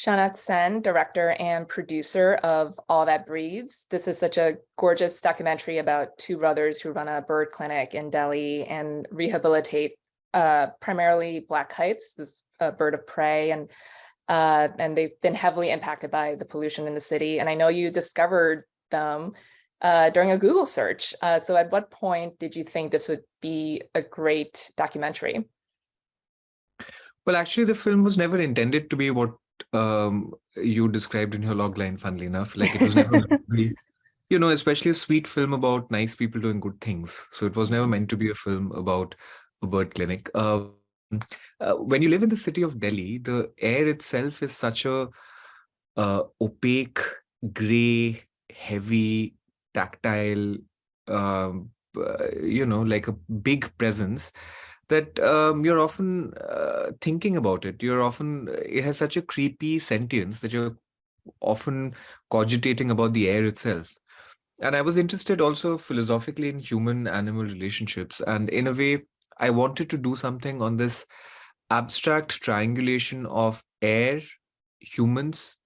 Shaunak Sen, director and producer of All That Breeds. This is such a gorgeous documentary about two brothers who run a bird clinic in Delhi and rehabilitate primarily black kites, this bird of prey, and they've been heavily impacted by the pollution in the city. And I know you discovered them during a Google search. So at what point did you think this would be a great documentary? Well, actually, the film was never intended to be what you described in your logline, funnily enough. Like, it was never meant to be, especially a sweet film about nice people doing good things. So it was never meant to be a film about a bird clinic. When you live in the city of Delhi, the air itself is such a opaque, gray, heavy, tactile, like a big presence that you're often thinking about it. It has such a creepy sentience that you're often cogitating about the air itself. And I was interested also philosophically in human-animal relationships. And in a way, I wanted to do something on this abstract triangulation of air, humans,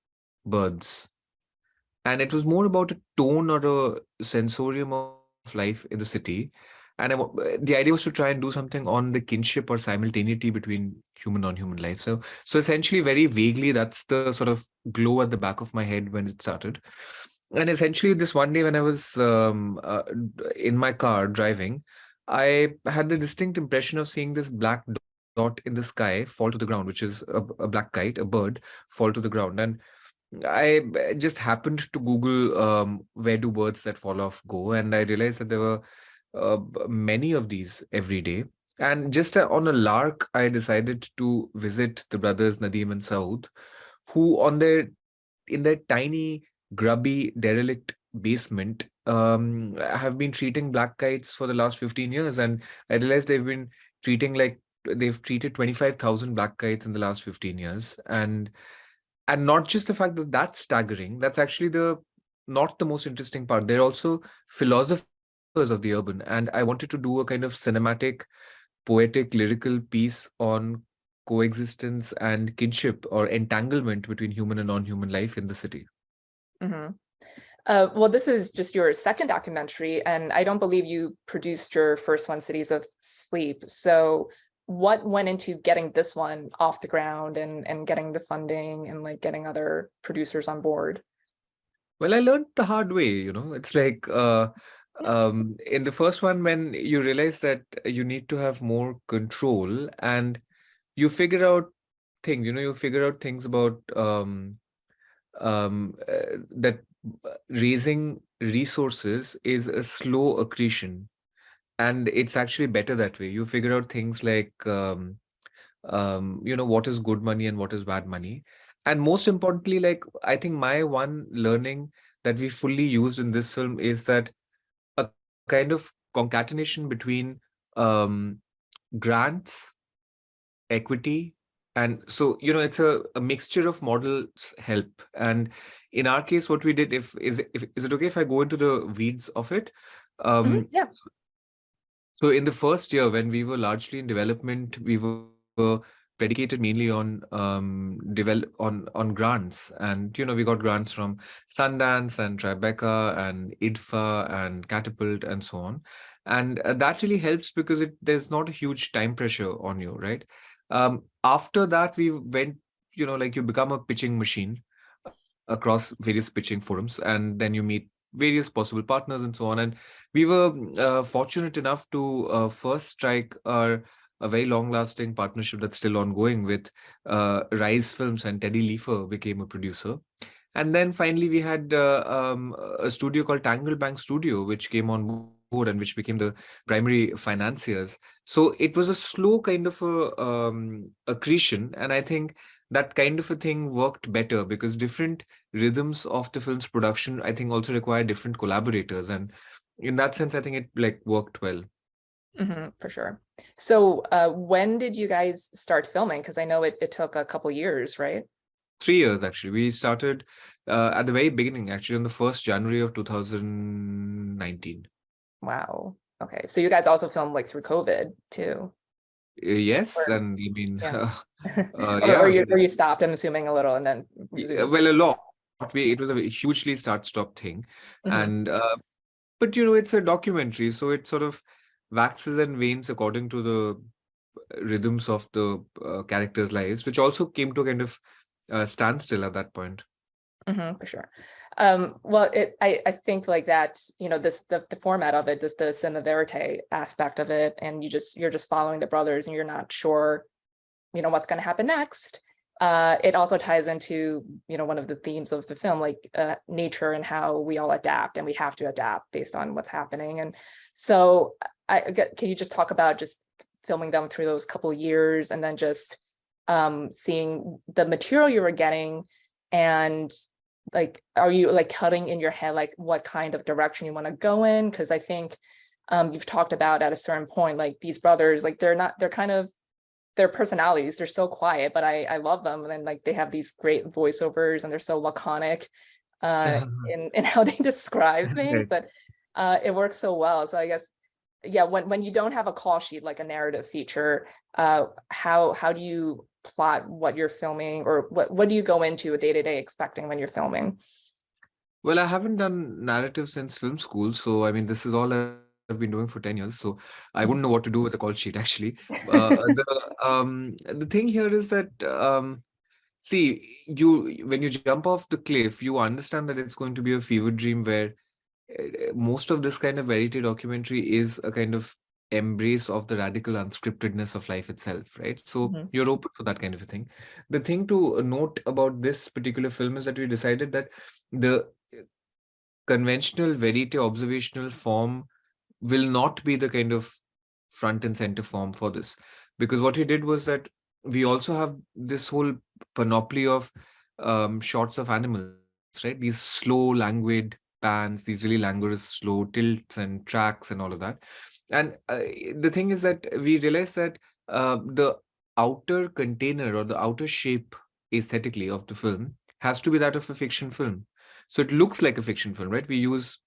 birds. And it was more about a tone or a sensorium of life in the city. And the idea was to try and do something on the kinship or simultaneity between human and non-human life. So essentially, very vaguely, that's the sort of glow at the back of my head when it started. And essentially, this one day when I was in my car driving, I had the distinct impression of seeing this black dot in the sky fall to the ground, which is a black kite, a bird, fall to the ground. And I just happened to Google where do birds that fall off go, and I realized that there were many of these every day. And just on a lark, I decided to visit the brothers Nadeem and Saud, who in their tiny, grubby, derelict basement have been treating black kites for the last 15 years. And I realized they've treated 25,000 black kites in the last 15 years. And not just the fact that that's staggering, that's actually not the most interesting part. They're also philosophers of the urban. And I wanted to do a kind of cinematic, poetic, lyrical piece on coexistence and kinship or entanglement between human and non-human life in the city. Mm-hmm. Well, this is just your second documentary, and I don't believe you produced your first one, Cities of Sleep. So what went into getting this one off the ground and getting the funding and like getting other producers on board? Well, I learned the hard way, It's like in the first one, when you realize that you need to have more control and you figure out things about that raising resources is a slow accretion. And it's actually better that way. You figure out things like, what is good money and what is bad money. And most importantly, like, I think my one learning that we fully used in this film is that a kind of concatenation between grants, equity, and so, it's a mixture of models help. And in our case, what we did, is it okay if I go into the weeds of it? Yeah. So in the first year, when we were largely in development, we were predicated mainly on on grants. And we got grants from Sundance and Tribeca and IDFA and Catapult and so on. And that really helps because there's not a huge time pressure on you, right? After that, we went, like, you become a pitching machine across various pitching forums, and then you meet various possible partners and so on. And we were fortunate enough to first strike a very long-lasting partnership that's still ongoing with Rise Films, and Teddy Leifer became a producer. And then finally, we had a studio called Tangle Bank Studio, which came on board and which became the primary financiers. So it was a slow kind of accretion. And I think that kind of a thing worked better because different rhythms of the film's production, I think, also require different collaborators. And in that sense, I think it like worked well. Mm-hmm, for sure. So when did you guys start filming? Because I know it took a couple years, right? 3 years, actually. We started at the very beginning, actually, on the 1st January of 2019. Wow. Okay. So you guys also filmed like through COVID too. Yes, Or and I mean, yeah. yeah, I mean, or you stopped, I'm assuming, a little and then resumed. well, a lot. It was a hugely start-stop thing, Mhm. and but it's a documentary, so it sort of waxes and wanes according to the rhythms of the characters' lives, which also came to a kind of standstill at that point. For sure. Well, I think like that, the format of it, just the cinema verite aspect of it, and you're just following the brothers and you're not sure, what's going to happen next. It also ties into, one of the themes of the film, like nature and how we all adapt and we have to adapt based on what's happening. And so can you just talk about just filming them through those couple years and then just seeing the material you were getting, and like, are you like cutting in your head like what kind of direction you want to go in? Because I think you've talked about at a certain point, like these brothers, like they're kind of, their personalities, they're so quiet, but I love them. And then like they have these great voiceovers and they're so laconic in how they describe things, Right. but it works so well. So I guess, yeah, when you don't have a call sheet like a narrative feature, how do you plot what you're filming, or what do you go into a day-to-day expecting when you're filming? Well, I haven't done narrative since film school, so I mean, this is all I've been doing for 10 years, so I wouldn't know what to do with a call sheet actually. The thing here is that see, when you jump off the cliff, you understand that it's going to be a fever dream where most of this kind of verite documentary is a kind of embrace of the radical unscriptedness of life itself, right? So Mhm. you're open for that kind of a thing. The thing to note about this particular film is that we decided that the conventional verite observational form will not be the kind of front and center form for this, because what we did was that we also have this whole panoply of shots of animals, right? These slow languid pans, these really languorous slow tilts and tracks and all of that. And the thing is that we realized that the outer container or the outer shape aesthetically of the film has to be that of a fiction film. So it looks like a fiction film, right? We use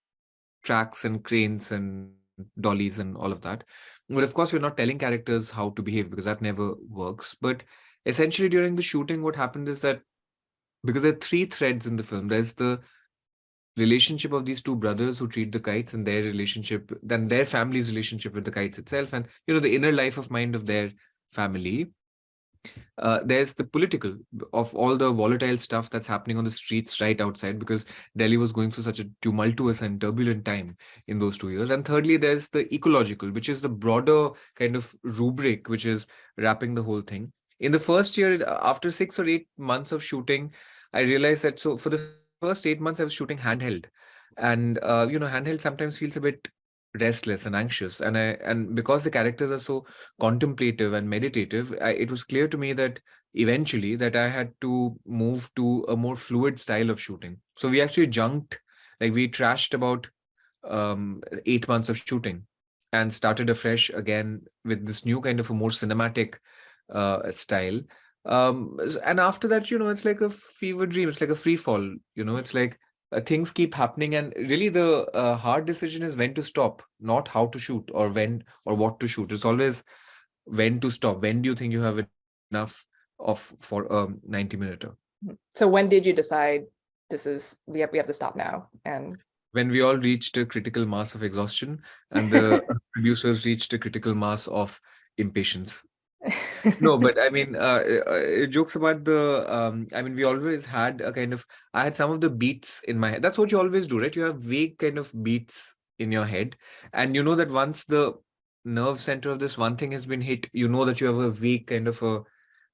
tracks and cranes and dollies and all of that. But of course, we're not telling characters how to behave because that never works. But essentially, during the shooting, what happened is that because there are three threads in the film, there's the relationship of these two brothers who treat the kites and their relationship, then their family's relationship with the kites itself, and the inner life of mind of their family. There's the political of all the volatile stuff that's happening on the streets right outside because Delhi was going through such a tumultuous and turbulent time in those 2 years. And thirdly, there's the ecological, which is the broader kind of rubric, which is wrapping the whole thing. In the first year, after 6 or 8 months of shooting, I realized that so for the first 8 months, I was shooting handheld. And handheld sometimes feels a bit restless and anxious. And because the characters are so contemplative and meditative, it was clear to me that eventually that I had to move to a more fluid style of shooting. So we actually we trashed about 8 months of shooting and started afresh again with this new kind of a more cinematic style. And after that, it's like a fever dream. It's like a free fall. It's like things keep happening, and really the hard decision is when to stop, not how to shoot or when or what to shoot. It's always when to stop. When do you think you have enough of for a 90-minute? So when did you decide we have to stop now? And When we all reached a critical mass of exhaustion and the producers reached a critical mass of impatience. No, but I mean, jokes about I mean, we always had a kind of, I had some of the beats in my head. That's what you always do, right? You have vague kind of beats in your head. And you know that once the nerve center of this one thing has been hit, you know that you have a vague kind of a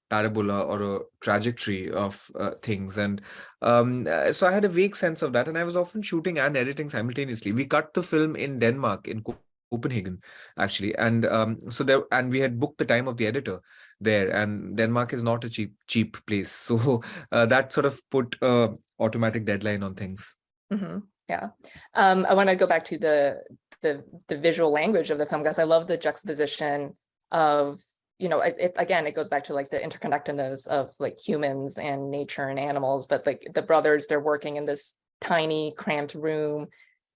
parabola or a trajectory of things. And so I had a vague sense of that. And I was often shooting and editing simultaneously. We cut the film in Denmark, in Copenhagen, actually. And and we had booked the time of the editor there. And Denmark is not a cheap place. So that sort of put a automatic deadline on things. Yeah. I want to go back to the visual language of the film, because I love the juxtaposition of, again, it goes back to like the interconnectedness of like humans and nature and animals, but like the brothers, they're working in this tiny cramped room.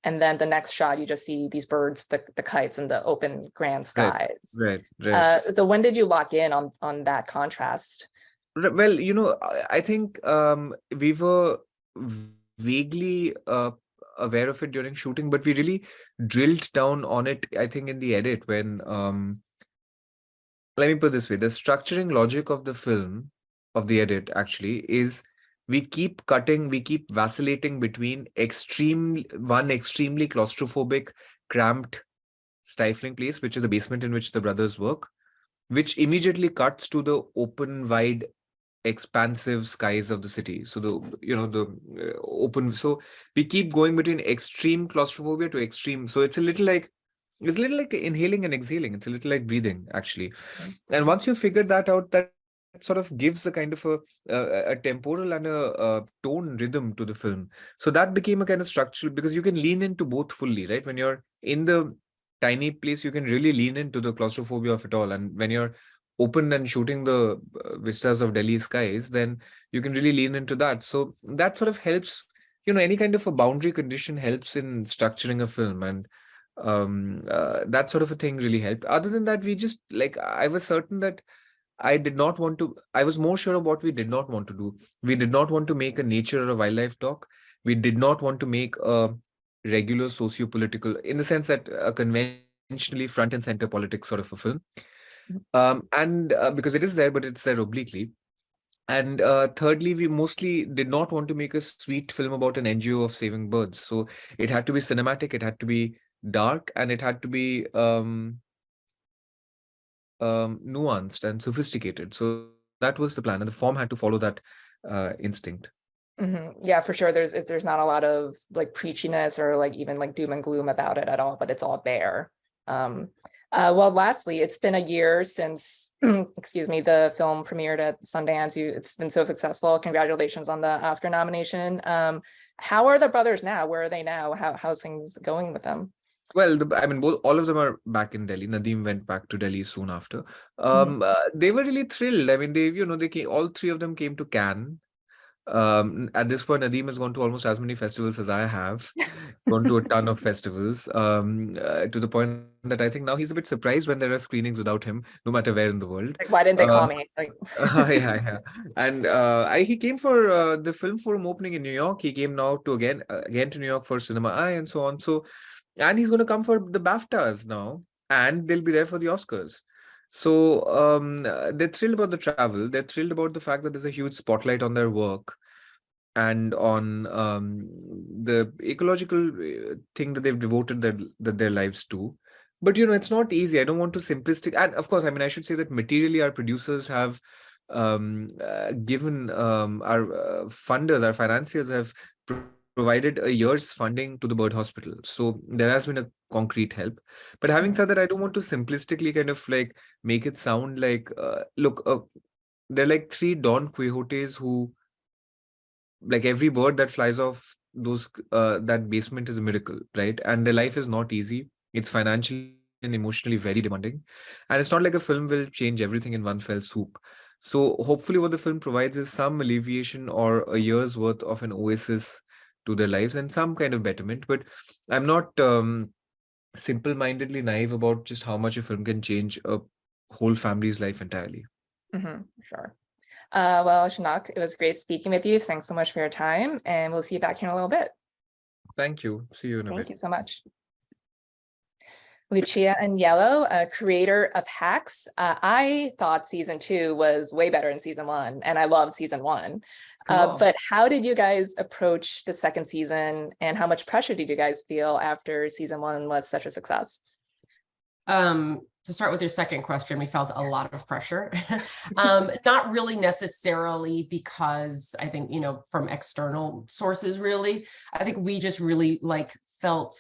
And then the next shot, you just see these birds, the kites, and the open grand skies. Right. So when did you lock in on that contrast? Well, I think we were vaguely aware of it during shooting, but we really drilled down on it, I think, in the edit when, let me put it this way, the structuring logic of the film, of the edit actually, is we keep cutting, we keep vacillating between one extremely claustrophobic, cramped, stifling place, which is a basement in which the brothers work, which immediately cuts to the open, wide, expansive skies of the city. So the open. So we keep going between extreme claustrophobia to extreme. So it's a little like inhaling and exhaling. It's a little like breathing, actually. And once you figure that out, that sort of gives a kind of a temporal and a tone rhythm to the film. So that became a kind of structural, because you can lean into both fully, right? When you're in the tiny place, you can really lean into the claustrophobia of it all. And when you're open and shooting the vistas of Delhi skies, then you can really lean into that. So that sort of helps, any kind of a boundary condition helps in structuring a film. And that sort of a thing really helped. Other than that, we just, like, I was certain that I was more sure of what we did not want to do. We did not want to make a nature or a wildlife doc. We did not want to make a regular socio-political, in the sense that a conventionally front and center politics sort of a film. And because it is there, but it's there obliquely. And thirdly, we mostly did not want to make a sweet film about an NGO of saving birds. So it had to be cinematic, it had to be dark, and it had to be nuanced and sophisticated. So that was the plan, and the form had to follow that instinct. Yeah, for sure. There's not a lot of like preachiness or like even like doom and gloom about it at all, but it's all there. Well, lastly, it's been a year since, excuse me, the film premiered at Sundance. It's been so successful. Congratulations on the Oscar nomination. How are the brothers now? Where are they now? How's things going with them? Well, I mean, all of them are back in Delhi. Nadeem went back to Delhi soon after. They were really thrilled. I mean, all three of them came to Cannes. At this point, Nadeem has gone to almost as many festivals as I have, gone to a ton of festivals, to the point that I think now he's a bit surprised when there are screenings without him, no matter where in the world. Like, why didn't they call me? Like, yeah. And he came for the Film Forum opening in New York. He came now to again to New York for Cinema Eye and so on. So, and he's going to come for the BAFTAs now, and they'll be there for the Oscars. So they're thrilled about the travel. They're thrilled about the fact that there's a huge spotlight on their work and on the ecological thing that they've devoted their lives to. But it's not easy. I don't want to simplistic. And of course, I mean, I should say that materially, our producers have given our funders, our financiers have provided a year's funding to the bird hospital. So there has been a concrete help. But having said that, I don't want to simplistically kind of like make it sound like, look, they're like three Don Quixotes who, like, every bird that flies off that basement is a miracle, right? And their life is not easy. It's financially and emotionally very demanding. And it's not like a film will change everything in one fell swoop. So hopefully what the film provides is some alleviation or a year's worth of an oasis to their lives and some kind of betterment. But I'm not simple-mindedly naive about just how much a film can change a whole family's life entirely. Sure. Well, Shaunak, it was great speaking with you. Thanks so much for your time, and we'll see you back here in a little bit. Thank you. See you in a bit. Thank you so much. Lucia Aniello, a creator of Hacks. I thought season 2 was way better than season 1, and I love season 1. Cool. But how did you guys approach the second season, and how much pressure did you guys feel after season 1 was such a success? To start with your second question, we felt a lot of pressure. Not really necessarily because I think, from external sources, really. I think we just really felt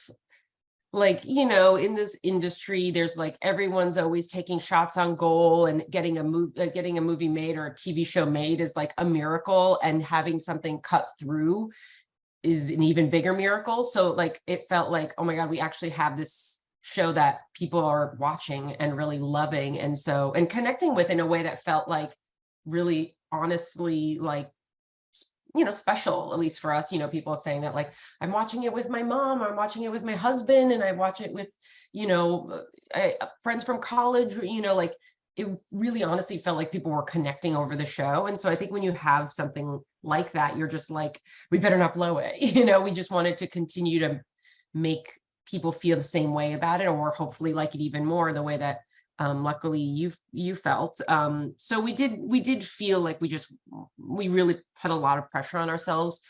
like, in this industry, there's like everyone's always taking shots on goal, and getting a movie made or a TV show made is like a miracle, and having something cut through is an even bigger miracle. So like it felt like, oh my God, we actually have this show that people are watching and really loving, and connecting with in a way that felt like really honestly like special, at least for us. People saying that, like, I'm watching it with my mom, or I'm watching it with my husband, and I watch it with, friends from college, like, it really honestly felt like people were connecting over the show. And so I think when you have something like that, you're just like, we better not blow it. We just wanted to continue to make people feel the same way about it, or hopefully like it even more the way that luckily you felt. So we did feel like we really put a lot of pressure on ourselves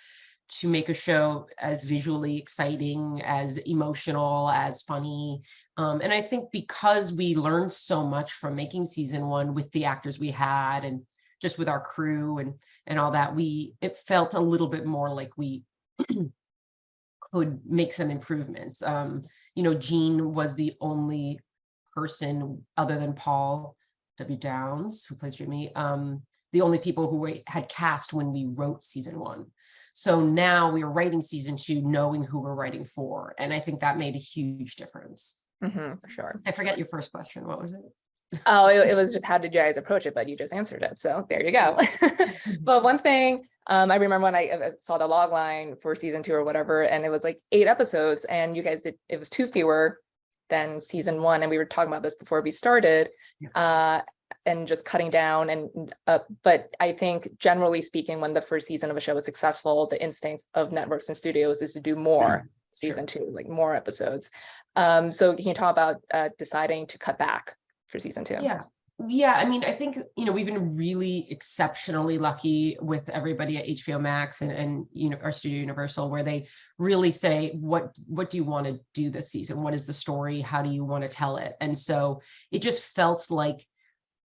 to make a show as visually exciting, as emotional, as funny. And I think because we learned so much from making season 1 with the actors we had, and just with our crew and all that, it felt a little bit more like we could make some improvements. Jean was the only person other than Paul W. Downs, who plays Jimmy, the only people who had cast when we wrote season 1. So now we are writing season 2, knowing who we're writing for. And I think that made a huge difference. For sure. I forget your first question. What was it? Oh, it was just, how did you guys approach it? But you just answered it. So there you go. But one thing, I remember when I saw the log line for season 2 or whatever, and it was like 8 episodes, and you guys it was 2 fewer than season 1. And we were talking about this before we started. Yes. And just cutting down, and but I think generally speaking, when the first season of a show is successful, the instinct of networks and studios is to do more season 2, like more episodes. So can you talk about deciding to cut back for season 2? Yeah. I mean, I think, we've been really exceptionally lucky with everybody at HBO Max and our studio Universal, where they really say, what do you want to do this season? What is the story? How do you want to tell it? And so it just felt like,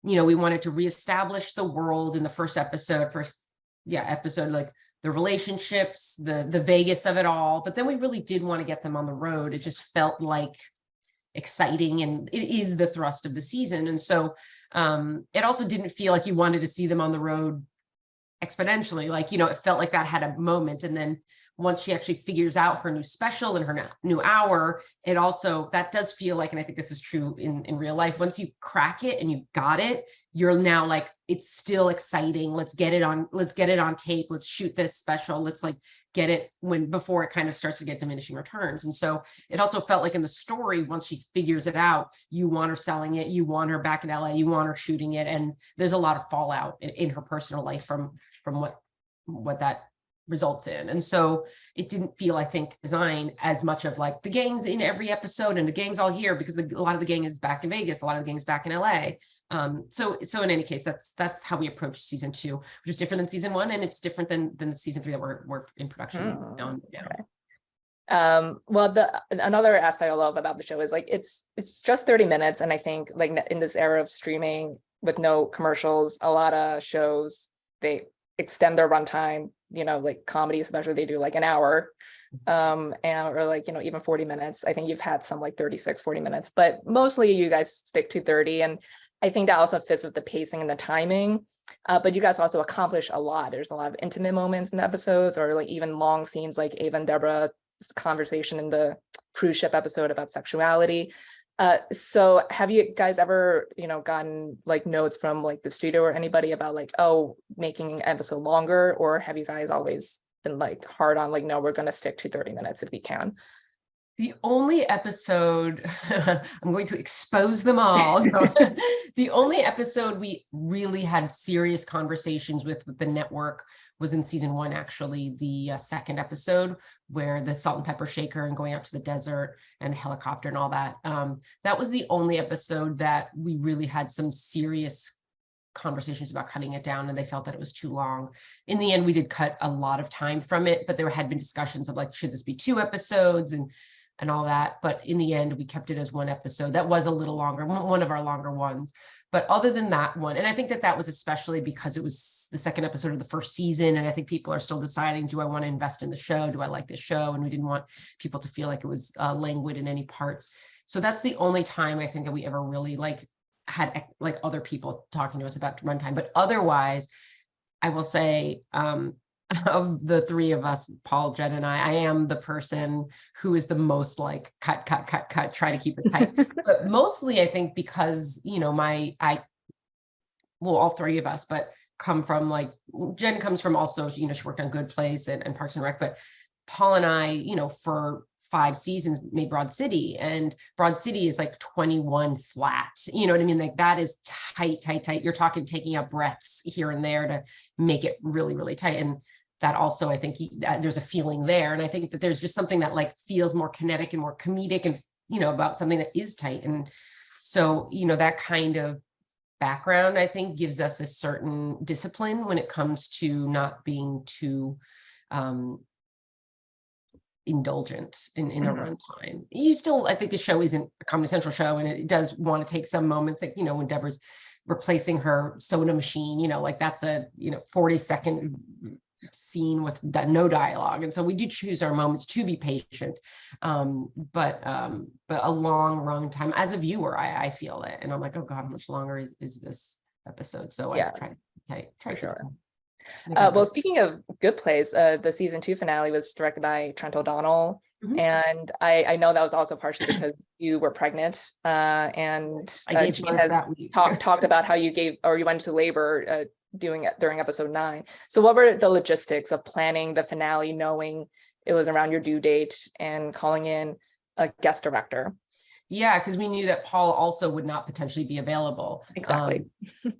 we wanted to reestablish the world in the first episode, like the relationships, the Vegas of it all. But then we really did want to get them on the road. It just felt like exciting, and it is the thrust of the season. And so it also didn't feel like you wanted to see them on the road exponentially. Like, it felt like that had a moment. And then once she actually figures out her new special and her new hour, it also, that does feel like, and I think this is true in real life, once you crack it and you got it, you're now like, it's still exciting. Let's get it on tape. Let's shoot this special. Let's like get it before it kind of starts to get diminishing returns. And so it also felt like in the story, once she figures it out, you want her selling it, you want her back in LA, you want her shooting it. And there's a lot of fallout in her personal life from what that results in. And so it didn't feel, I think, design as much of like the gang's in every episode and the gang's all here, because a lot of the gang is back in Vegas, a lot of the gang is back in LA. So in any case, that's how we approach season 2, which is different than season 1, and it's different than the season 3 that we're in production on. Okay. Well, another aspect I love about the show is like it's just 30 minutes, and I think like in this era of streaming with no commercials, a lot of shows, they extend their runtime, like comedy especially, they do like an hour, or like, even 40 minutes. I think you've had some like 36, 40 minutes, but mostly you guys stick to 30. And I think that also fits with the pacing and the timing. But you guys also accomplish a lot. There's a lot of intimate moments in the episodes, or like even long scenes, like Ava and Deborah's conversation in the cruise ship episode about sexuality. So have you guys ever, gotten like notes from like the studio or anybody about like, oh, making an episode longer? Or have you guys always been like hard on like, no, we're going to stick to 30 minutes if we can? The only episode, I'm going to expose them all. The only episode we really had serious conversations with the network was in season 1, actually, the second episode, where the salt and pepper shaker and going out to the desert and helicopter and all that. That was the only episode that we really had some serious conversations about cutting it down, and they felt that it was too long. In the end, we did cut a lot of time from it, but there had been discussions of like, should this be 2 episodes and all that. But in the end, we kept it as 1 episode. That was a little longer, one of our longer ones. But other than that one, and I think that was especially because it was the second episode of the first season. And I think people are still deciding, do I want to invest in the show? Do I like this show? And we didn't want people to feel like it was languid in any parts. So that's the only time I think that we ever really like had like other people talking to us about runtime. But otherwise, I will say, of the 3 of us, Paul, Jen, and I am the person who is the most like cut, try to keep it tight. But mostly I think because, all 3 of us, but come from, like, Jen comes from also, she worked on Good Place and Parks and Rec, but Paul and I, for 5 seasons made Broad City, and Broad City is like 21 flat. You know what I mean? Like, that is tight. You're talking taking out breaths here and there to make it really, really tight. And that also, I think there's a feeling there. And I think that there's just something that like feels more kinetic and more comedic and, about something that is tight. And so, that kind of background, I think, gives us a certain discipline when it comes to not being too indulgent in a runtime. You still, I think the show isn't a Comedy Central show, and it does want to take some moments, like, when Deborah's replacing her soda machine, like that's a 40-second scene with no dialogue, and so we do choose our moments to be patient, but a long run time as a viewer, I feel it, and I'm like, oh god, how much longer is this episode? So yeah. I try sure. to well, speaking of Good Place, the season 2 finale was directed by Trent O'Donnell. Mm-hmm. And I know that was also partially because you were pregnant, and Jean has talked about how you went into labor doing it during episode 9. So what were the logistics of planning the finale, knowing it was around your due date, and calling in a guest director? Yeah, because we knew that Paul also would not potentially be available. Exactly.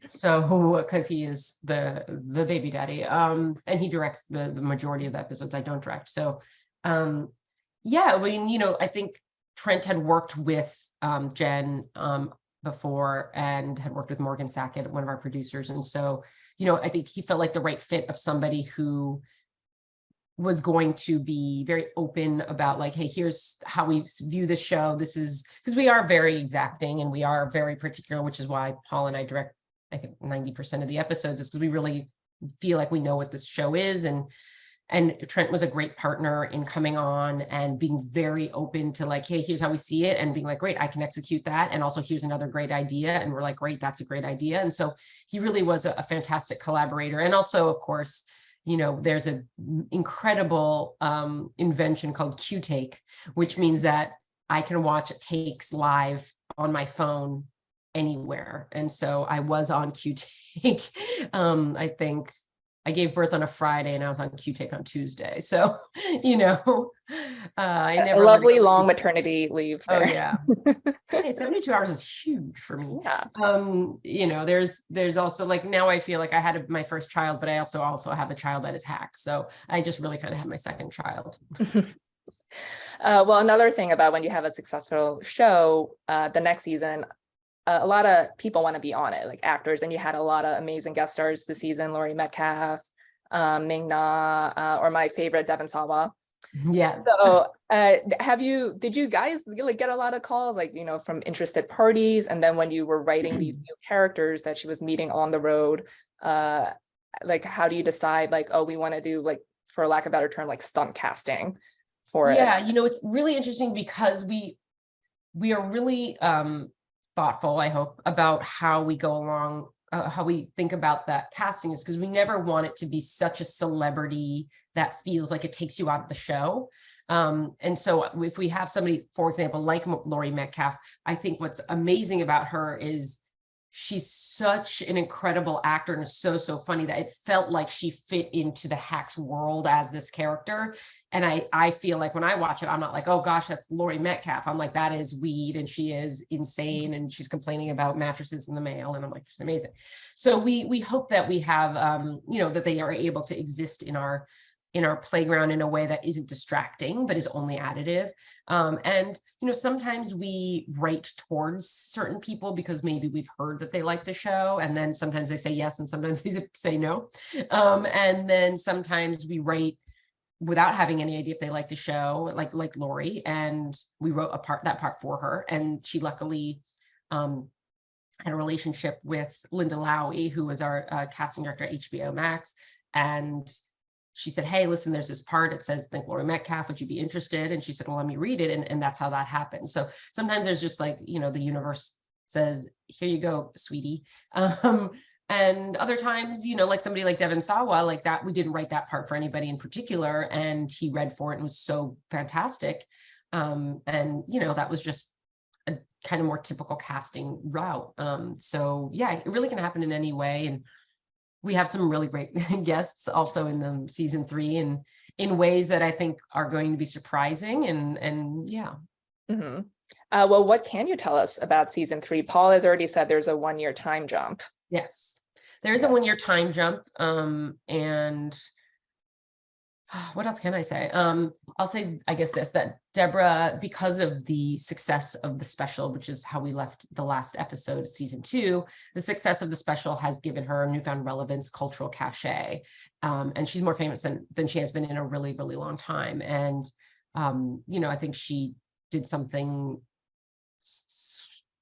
So because he is the baby daddy, and he directs the majority of the episodes. I don't direct. So yeah, I mean, I think Trent had worked with Jen before, and had worked with Morgan Sackett, one of our producers. And so, I think he felt like the right fit of somebody who was going to be very open about, like, hey, here's how we view this show. This is because we are very exacting and we are very particular, which is why Paul and I direct, I think, 90% of the episodes, is because we really feel like we know what this show is. And Trent was a great partner in coming on and being very open to, like, hey, here's how we see it, and being like, great, I can execute that. And also, here's another great idea. And we're like, great, that's a great idea. And so he really was a fantastic collaborator. And also, of course, there's an incredible invention called Q-Take, which means that I can watch takes live on my phone anywhere. And so I was on Q-Take. I think I gave birth on a Friday and I was on Q-Take on Tuesday. So, I never. A lovely long maternity leave there. Oh yeah. Hey, 72 hours is huge for me. Yeah. There's also, like, now I feel like I had my first child, but I also have a child that is hacked. So I just really kind of had my second child. Well, another thing about when you have a successful show, the next season, a lot of people want to be on it, like actors, and you had a lot of amazing guest stars this season: Laurie Metcalf, Ming Na, or my favorite, Devon Sawa. Yes. So did you guys really get a lot of calls, like, from interested parties? And then when you were writing these new characters that she was meeting on the road, like, how do you decide, like, oh, we want to do, like, for lack of a better term, like stunt casting for it? Yeah, it's really interesting because we are really thoughtful, I hope, about how we go along, how we think about that casting, is because we never want it to be such a celebrity that feels like it takes you out of the show. And so if we have somebody, for example, like Laurie Metcalf, I think what's amazing about her is she's such an incredible actor, and is so funny, that it felt like she fit into the Hacks world as this character. And I feel like when I watch it, I'm not like, oh gosh, that's Laurie Metcalf. I'm like, that is Weed, and she is insane, and she's complaining about mattresses in the mail, and I'm like, she's amazing. So we hope that we have that they are able to exist in our playground in a way that isn't distracting, but is only additive. And sometimes we write towards certain people because maybe we've heard that they like the show, and then sometimes they say yes, and sometimes they say no. And then sometimes we write without having any idea if they like the show, like Laurie, and we wrote that part for her. And she luckily had a relationship with Linda Lowy, who was our casting director at HBO Max. And she said, hey, listen, there's this part, it says, think Laurie Metcalf, would you be interested? And she said, well, let me read it. And that's how that happened. So sometimes there's just, like, the universe says, here you go, sweetie. And other times, like somebody like Devon Sawa, like that, we didn't write that part for anybody in particular, and he read for it and was so fantastic. And that was just a kind of more typical casting route. So yeah, it really can happen in any way. And we have some really great guests also in the season 3 and in ways that I think are going to be surprising and yeah. Mm-hmm. Well, what can you tell us about season 3? Paul has already said there's a 1-year time jump. Yes, there's a 1-year time jump. And what else can I say? I'll say, I guess that Deborah, because of the success of the special, which is how we left the last episode of season 2, the success of the special has given her newfound relevance, cultural cachet. And she's more famous than she has been in a really, really long time. And, I think she did something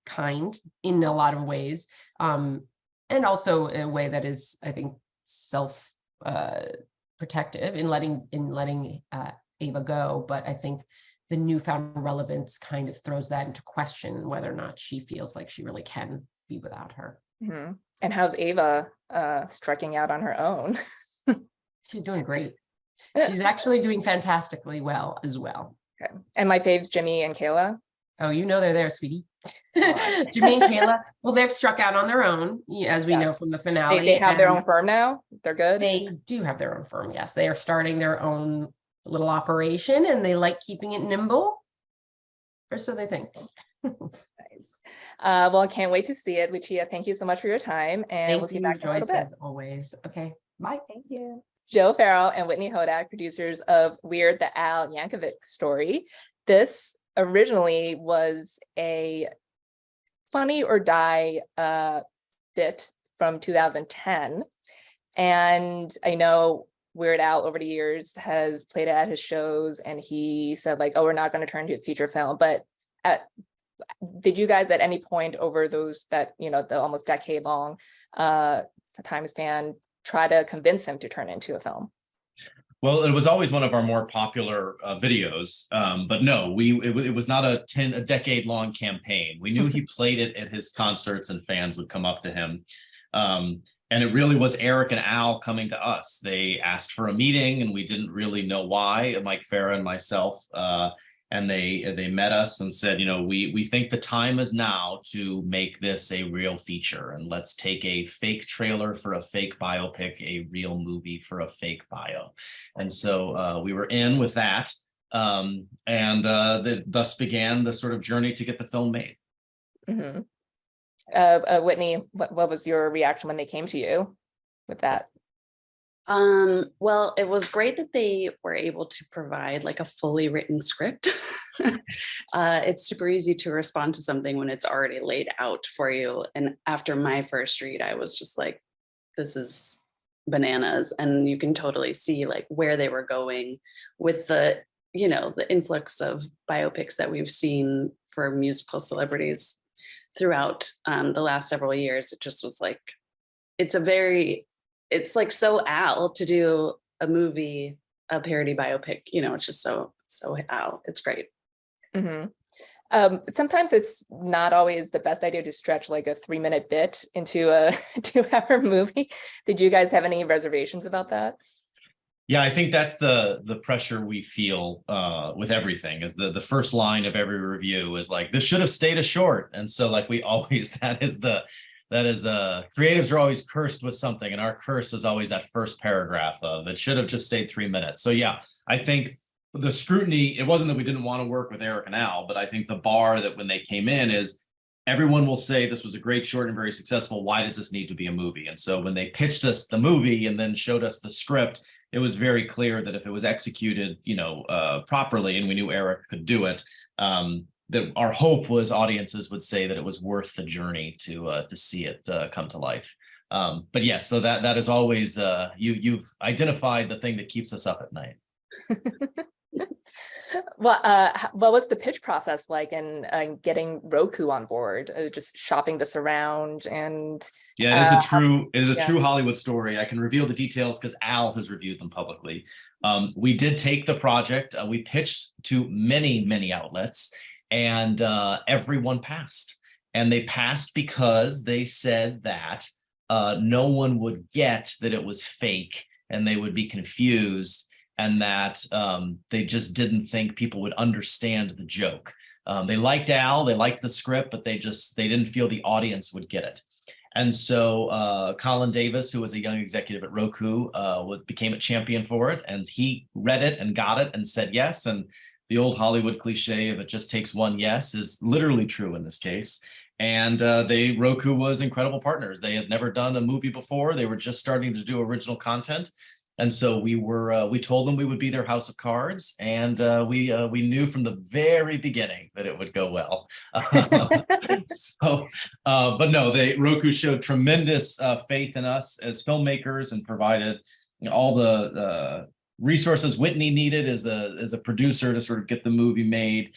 kind in a lot of ways. And also in a way that is, I think, self protective in letting Ava go, but I think the newfound relevance kind of throws that into question whether or not she feels like she really can be without her. Mm-hmm. And how's Ava striking out on her own? She's doing great. She's actually doing fantastically well as well. Okay. And my faves, Jimmy and Kayla. Oh, they're there, sweetie. Jimmy and Kayla, well, they've struck out on their own, as we know from the finale. They have their own firm now. They're good. They do have their own firm. Yes, they are starting their own little operation, and they like keeping it nimble, or so they think. Nice. Well, I can't wait to see it. Lucia, thank you so much for your time, and we'll see you back in a little Joyce, bit. as always. Okay, bye. Thank you. Joe Farrell and Whitney Hodack, producers of Weird: The Al Yankovic Story. This originally was a Funny or Die bit from 2010. And I know Weird Al over the years has played it at his shows, and he said like, oh, we're not going to turn to a feature film. But did you guys at any point over the almost decade long time span try to convince him to turn into a film? Well, it was always one of our more popular videos, but no, it was not a decade-long campaign. We knew he played it at his concerts and fans would come up to him. And it really was Eric and Al coming to us. They asked for a meeting and we didn't really know why, Mike Farrah and myself, and they met us and said, we think the time is now to make this a real feature, and let's take a fake trailer for a fake biopic, a real movie for a fake bio. And so we were in with that, and thus began the sort of journey to get the film made. Mm-hmm. Whitney, what was your reaction when they came to you with that? Well, it was great that they were able to provide like a fully written script. It's super easy to respond to something when it's already laid out for you. And after my first read, I was just like, this is bananas. And you can totally see like where they were going with the influx of biopics that we've seen for musical celebrities throughout the last several years. It just was like, it's like so Al to do a movie, a parody biopic, it's just so Al. It's great. Mm-hmm. Sometimes it's not always the best idea to stretch like a 3-minute bit into a 2-hour movie. Did you guys have any reservations about that? Yeah, I think that's the pressure we feel with everything. Is the first line of every review is like, this should have stayed a short. And so like we always, that is creatives are always cursed with something, and our curse is always that first paragraph of it should have just stayed 3 minutes. So yeah, I think the scrutiny, it wasn't that we didn't want to work with Eric and Al, but I think the bar that when they came in is everyone will say this was a great short and very successful. Why does this need to be a movie? And so when they pitched us the movie and then showed us the script, it was very clear that if it was executed, properly, and we knew Eric could do it, that our hope was audiences would say that it was worth the journey to see it come to life. But yes, so that is always you've identified the thing that keeps us up at night. Well, what was the pitch process like in getting Roku on board? Just shopping this around, and yeah, it is a true Hollywood story. I can reveal the details because Al has reviewed them publicly. We did take the project. We pitched to many outlets, and everyone passed. And they passed because they said that no one would get that it was fake, and they would be confused, and that they just didn't think people would understand the joke. They liked Al, they liked the script, but they didn't feel the audience would get it. And so Colin Davis, who was a young executive at Roku, became a champion for it. And he read it and got it and said yes. And the old Hollywood cliche of it just takes one yes is literally true in this case. And Roku was incredible partners. They had never done a movie before. They were just starting to do original content. And so we told them we would be their house of cards, and we knew from the very beginning that it would go well. But no, Roku showed tremendous faith in us as filmmakers and provided all the resources Whitney needed as a producer to sort of get the movie made.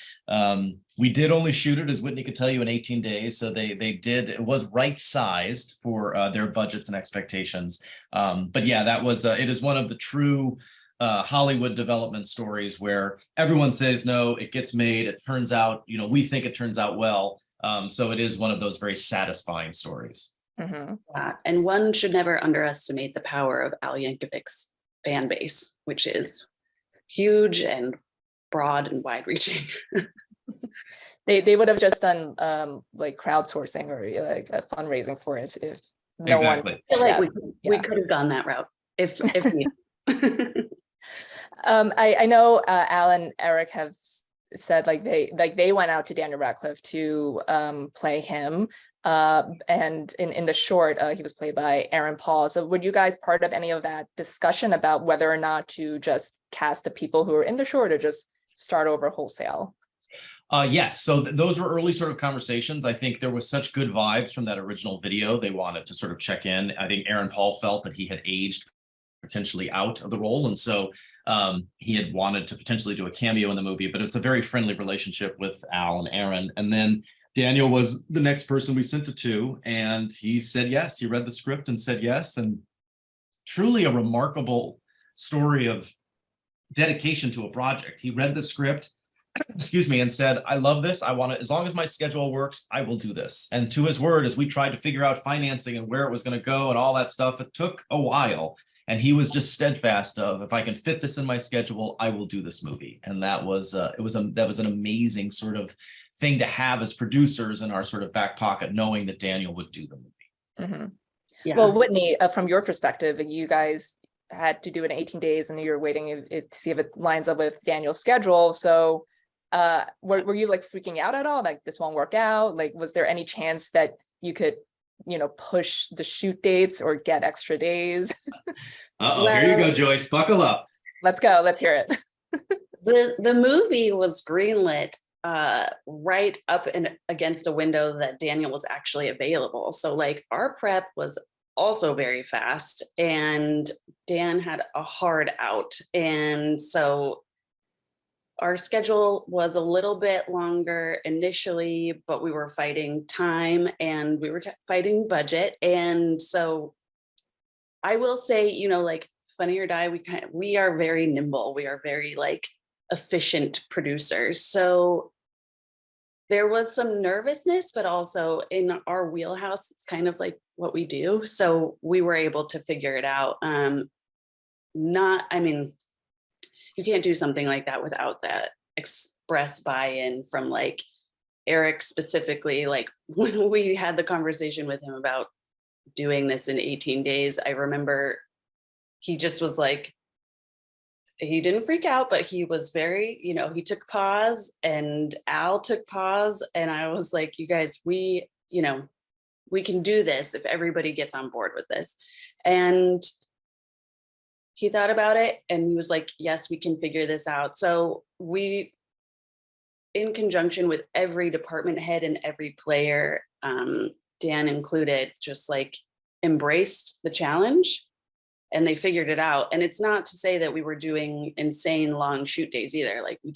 We did only shoot it, as Whitney could tell you, in 18 days. So it was right sized for their budgets and expectations. But yeah, it is one of the true Hollywood development stories where everyone says no, it gets made, it turns out, we think it turns out well. So it is one of those very satisfying stories. Mm-hmm. And one should never underestimate the power of Al Yankovic's fan base, which is huge and broad and wide reaching. They would have just done like crowdsourcing or like a fundraising for it if no exactly. one. I feel like Yes. we could have gone that route if we. I know Al and Eric have said they went out to Daniel Radcliffe to play him, and in the short he was played by Aaron Paul. So were you guys part of any of that discussion about whether or not to just cast the people who are in the short or just start over wholesale? Yes, so those were early sort of conversations. I think there was such good vibes from that original video. They wanted to sort of check in. I think Aaron Paul felt that he had aged potentially out of the role, and so he had wanted to potentially do a cameo in the movie. But it's a very friendly relationship with Al and Aaron. And then Daniel was the next person we sent it to, and he said yes. He read the script and said yes, and truly a remarkable story of dedication to a project. He read the script, excuse me, and said, I love this. I want to, as long as my schedule works, I will do this. And to his word, as we tried to figure out financing and where it was going to go and all that stuff, it took a while. And he was just steadfast of, if I can fit this in my schedule, I will do this movie. And that was that was an amazing sort of thing to have as producers in our sort of back pocket, knowing that Daniel would do the movie. Mm-hmm. Yeah. Well, Whitney, from your perspective, you guys had to do it in 18 days and you're waiting to see if it lines up with Daniel's schedule. So were you like freaking out at all? Like this won't work out? Like, was there any chance that you could, push the shoot dates or get extra days? Here you go, Joyce. Buckle up. Let's go. Let's hear it. The movie was greenlit right up against a window that Daniel was actually available. So like our prep was also very fast, and Dan had a hard out. And so our schedule was a little bit longer initially, but we were fighting time and we were fighting budget. And so I will say, like Funny or Die, we are very nimble. We are very like efficient producers. So there was some nervousness, but also in our wheelhouse, it's kind of like what we do. So we were able to figure it out. You can't do something like that without that express buy-in from like Eric specifically. Like when we had the conversation with him about doing this in 18 days, I remember he just was like, he didn't freak out, but he was very, he took pause, and Al took pause. And I was like, you guys, we can do this if everybody gets on board with this. And he thought about it and he was like, yes, we can figure this out. So we, in conjunction with every department head and every player, Dan included, just like embraced the challenge, and they figured it out. And it's not to say that we were doing insane long shoot days either. Like we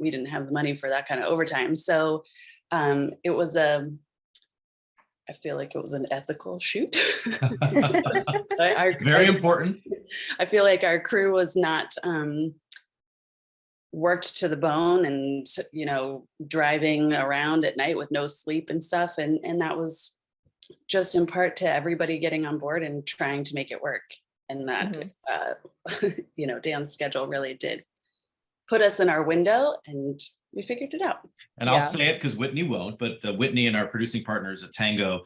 didn't have the money for that kind of overtime. So it was I feel like it was an ethical shoot. Very important. I feel like our crew was not worked to the bone and, driving around at night with no sleep and stuff. And that was just in part to everybody getting on board and trying to make it work. And that, Dan's schedule really did put us in our window, and we figured it out. And I'll say it because Whitney won't, but Whitney and our producing partners at Tango,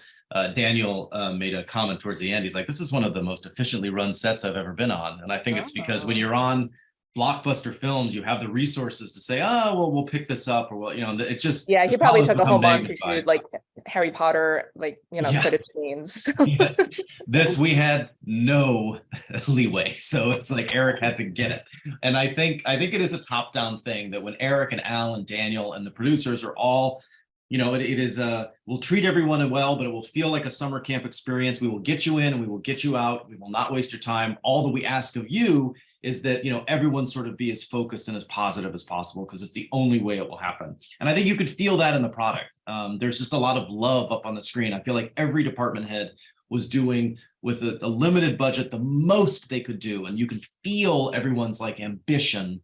Daniel made a comment towards the end. He's like, this is one of the most efficiently run sets I've ever been on. And I think it's because when you're on blockbuster films, you have the resources to say, oh, well, we'll pick this up, or well, it just. Yeah, he probably took a whole month to magnified. shoot like Harry Potter, like, footage scenes. Yes. This we had no leeway. So it's like Eric had to get it. And I think it is a top-down thing that when Eric and Al and Daniel and the producers are all, it is we'll treat everyone well, but it will feel like a summer camp experience. We will get you in and we will get you out. We will not waste your time. All that we ask of you is that, everyone sort of be as focused and as positive as possible, because it's the only way it will happen. And I think you could feel that in the product. There's just a lot of love up on the screen. I feel like every department head was doing, with a limited budget, the most they could do. And you can feel everyone's like ambition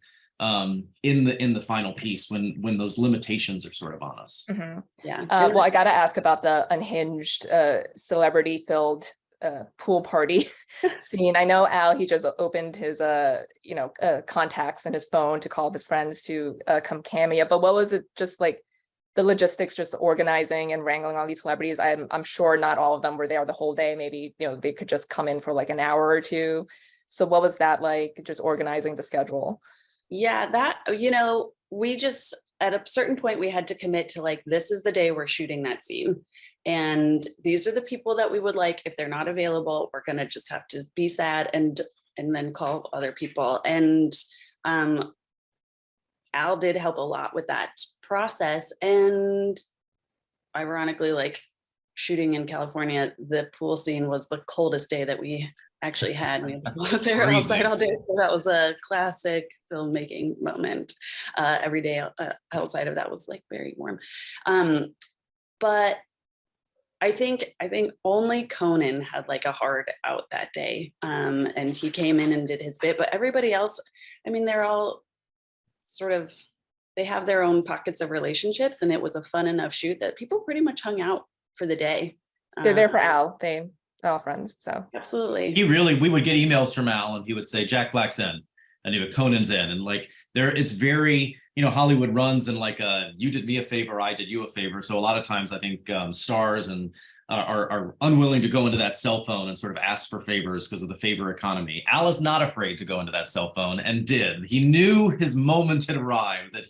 in the final piece when those limitations are sort of on us. Mm-hmm. Yeah. Well, I got to ask about the unhinged, celebrity-filled pool party scene. I know Al, he just opened his contacts in his phone to call up his friends to come cameo, but what was it just like, the logistics, just organizing and wrangling all these celebrities? I'm sure not all of them were there the whole day. Maybe they could just come in for like an hour or two. So what was that like, just organizing the schedule? Yeah, that we just, at a certain point, we had to commit to like, this is the day we're shooting that scene. And these are the people that we would like. If they're not available, we're going to just have to be sad and then call other people. And Al did help a lot with that process. And ironically, like shooting in California, the pool scene was the coldest day that we actually had. We were there outside all day. So that was a classic filmmaking moment. Every day outside of that was like very warm. But I think only Conan had like a hard out that day. And he came in and did his bit, but everybody else, they're all sort of, they have their own pockets of relationships, and it was a fun enough shoot that people pretty much hung out for the day. They're there for Al. They're all friends. So absolutely. We would get emails from Al and he would say, Jack Black's in, and he would, Conan's in. And like it's very, Hollywood runs and like you did me a favor, I did you a favor. So a lot of times I think stars and are unwilling to go into that cell phone and sort of ask for favors because of the favor economy. Al is not afraid to go into that cell phone, and did. He knew his moment had arrived, that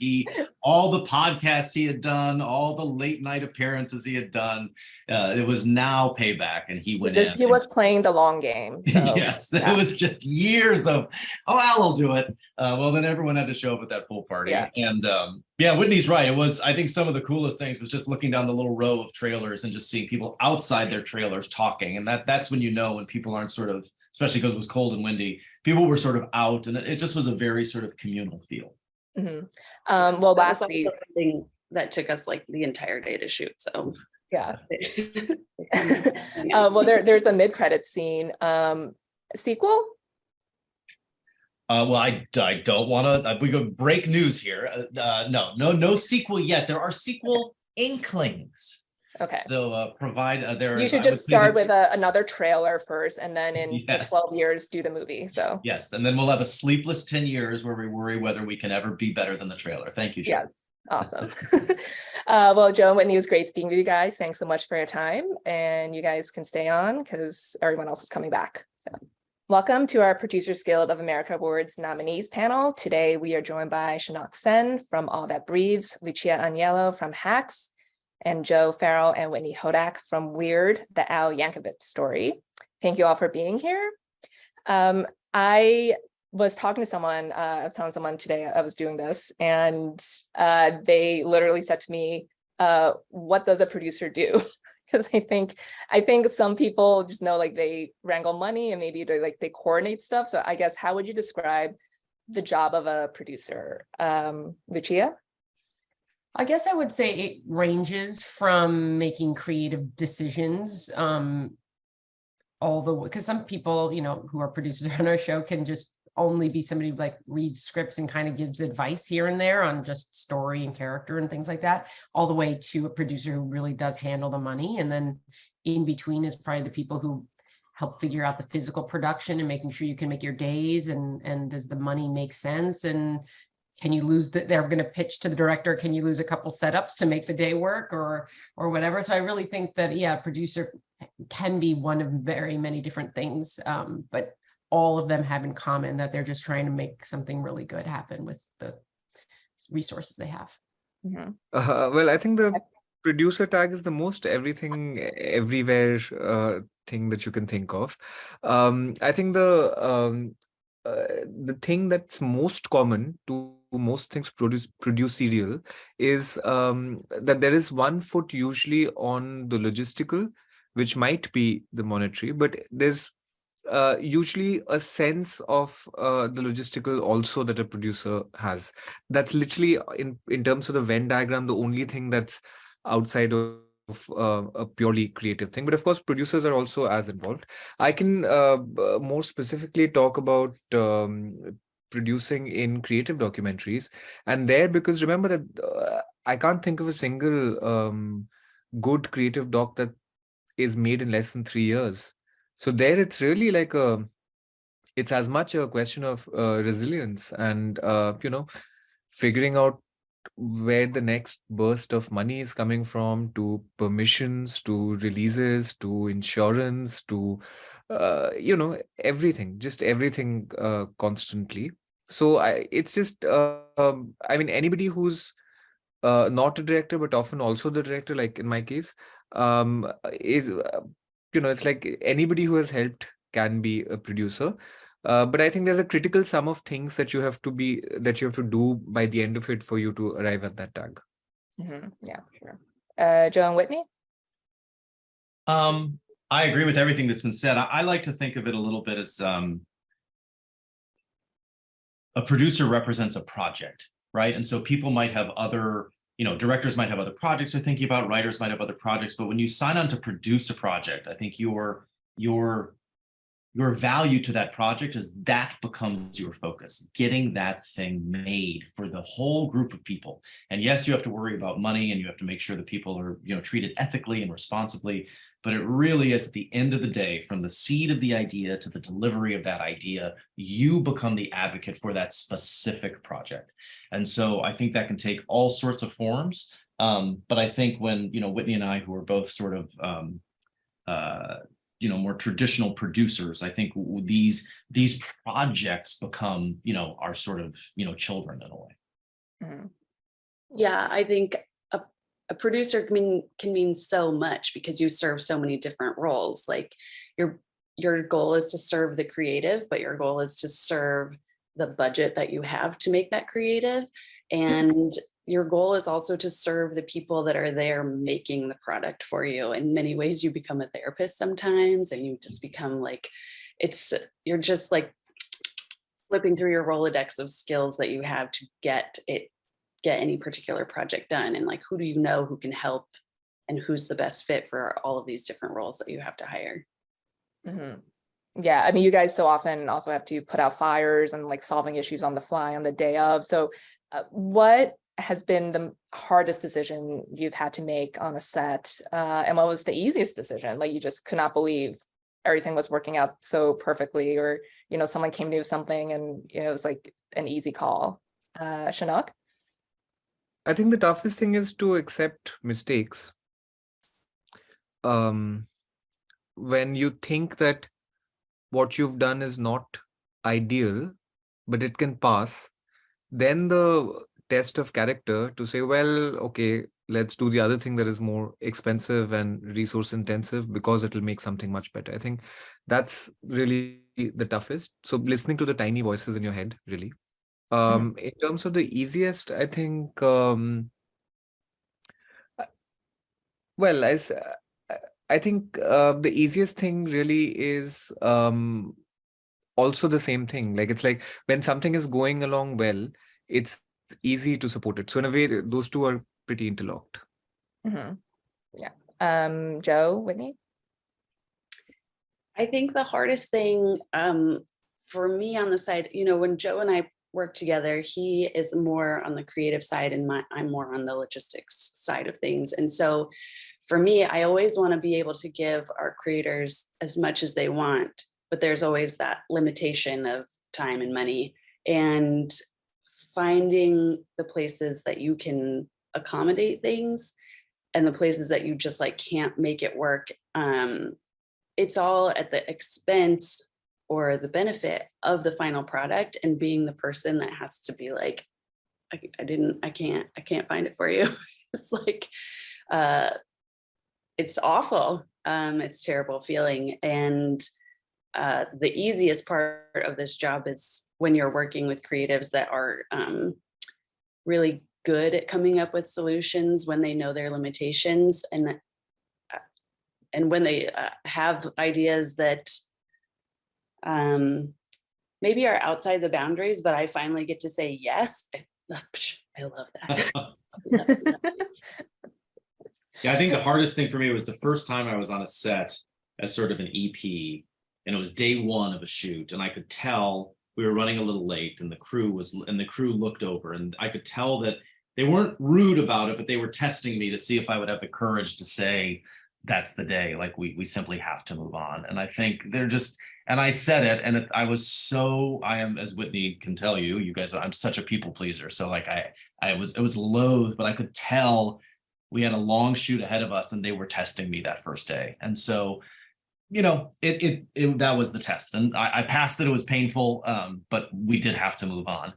all the podcasts he had done, all the late night appearances he had done, it was now payback, and he went in. He was playing the long game. So, yes, yeah. It was just years of, Al will do it. Well, then everyone had to show up at that pool party. Yeah. And Whitney's right. It was, I think some of the coolest things was just looking down the little row of trailers and just seeing people outside their trailers talking. And that's when when people aren't sort of, especially because it was cold and windy, people were sort of out, and it just was a very sort of communal feel. Mm-hmm. Well, lastly, something that took us like the entire day to shoot. So yeah. Well, there's a mid-credit scene. Sequel? Well, I don't want to. We go break news here. No sequel yet. There are sequel inklings. Okay. So provide there. You should just start with another trailer first, and then in 12 years do the movie. So yes, and then we'll have a sleepless 10 years where we worry whether we can ever be better than the trailer. Thank you, Joe. Yes. Awesome. Well, Joe and Whitney, it was great speaking with you guys. Thanks so much for your time, and you guys can stay on because everyone else is coming back. So. Welcome to our Producers Guild of America Awards nominees panel. Today, we are joined by Shaunak Sen from All That Breathes, Lucia Aniello from Hacks, and Joe Farrell and Whitney Hodack from Weird, the Al Yankovic Story. Thank you all for being here. I was talking to someone, I was telling someone today I was doing this, and they literally said to me, what does a producer do? Because I think some people just know like they wrangle money and maybe they coordinate stuff. So I guess, how would you describe the job of a producer? Lucia? I guess I would say it ranges from making creative decisions, because some people, who are producers on our show can just only be somebody who like reads scripts and kind of gives advice here and there on just story and character and things like that, all the way to a producer who really does handle the money. And then in between is probably the people who help figure out the physical production and making sure you can make your days, and does the money make sense, and can you lose that they're going to pitch to the director? Can you lose a couple setups to make the day work or whatever? So I really think that, yeah, producer can be one of very many different things, but all of them have in common that they're just trying to make something really good happen with the resources they have. Mhm. Well, I think the producer tag is the most everything, everywhere thing that you can think of. I think the thing that's most common to most things produce serial is that there is one foot usually on the logistical, which might be the monetary, but there's usually a sense of the logistical also that a producer has. That's literally in terms of the Venn diagram, the only thing that's outside of a purely creative thing. But of course, producers are also as involved. I can more specifically talk about producing in creative documentaries, and there, because remember that I can't think of a single good creative doc that is made in less than 3 years. So there, it's really like it's as much a question of resilience and figuring out where the next burst of money is coming from, to permissions, to releases, to insurance, to everything, just everything constantly. So it's just I mean, anybody who's not a director but often also the director, like in my case, is it's like anybody who has helped can be a producer. But I think there's a critical sum of things that you have to do by the end of it for you to arrive at that tag. Yeah, sure. Joe and Whitney? I agree with everything that's been said. I like to think of it a little bit as a producer represents a project, right? And so people might have other, directors might have other projects they're thinking about, writers might have other projects, but when you sign on to produce a project, I think your value to that project is that becomes your focus, getting that thing made for the whole group of people. And yes, you have to worry about money and you have to make sure that people are, treated ethically and responsibly, but it really is at the end of the day, from the seed of the idea to the delivery of that idea, you become the advocate for that specific project. And so I think that can take all sorts of forms. But I think when, Whitney and I, who are both sort of, more traditional producers, I think these projects become, our sort of, children in a way. Mhm. Yeah, I think a producer can mean so much because you serve so many different roles. Like your goal is to serve the creative, but your goal is to serve the budget that you have to make that creative. And your goal is also to serve the people that are there making the product for you. In many ways, you become a therapist sometimes, and you just become like, you're just like flipping through your Rolodex of skills that you have to get any particular project done. And like, who do you know who can help and who's the best fit for all of these different roles that you have to hire? Yeah, I mean, you guys so often also have to put out fires and like solving issues on the fly on the day of. So what has been the hardest decision you've had to make on a set? And what was the easiest decision? Like you just could not believe everything was working out so perfectly, or, someone came to you with something and, it was like an easy call. Shaunak? I think the toughest thing is to accept mistakes. When you think that what you've done is not ideal, but it can pass, then the test of character to say, well, okay, let's do the other thing that is more expensive and resource intensive because it will make something much better. I think that's really the toughest. So listening to the tiny voices in your head, really. In terms of the easiest, I think, well, I think the easiest thing really is also the same thing. Like, it's like when something is going along well, it's easy to support it. So in a way, those two are pretty interlocked. Yeah. Joe, Whitney? I think the hardest thing for me on the side, when Joe and I work together, he is more on the creative side and I'm more on the logistics side of things. And so for me, I always want to be able to give our creators as much as they want, but there's always that limitation of time and money. And finding the places that you can accommodate things and the places that you just like can't make it work. It's all at the expense or the benefit of the final product, and being the person that has to be like, I can't find it for you. It's like, it's awful. It's a terrible feeling. And the easiest part of this job is when you're working with creatives that are really good at coming up with solutions when they know their limitations, and when they have ideas that maybe are outside the boundaries, but I finally get to say yes. I love that. Yeah, I think the hardest thing for me was the first time I was on a set as sort of an EP, and it was day one of a shoot, and I could tell we were running a little late, and the crew looked over, and I could tell that they weren't rude about it, but they were testing me to see if I would have the courage to say, that's the day, like we simply have to move on. And I think they're just, and I said it, and I am, as Whitney can tell you, you guys, I'm such a people pleaser. So like it was loath, but I could tell we had a long shoot ahead of us, and they were testing me that first day. And so, that was the test, and I passed it. It was painful, but we did have to move on.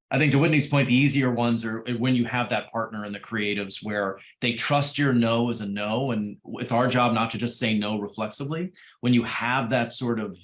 I think to Whitney's point, the easier ones are when you have that partner in the creatives where they trust your no as a no, and it's our job not to just say no reflexively. When you have that sort of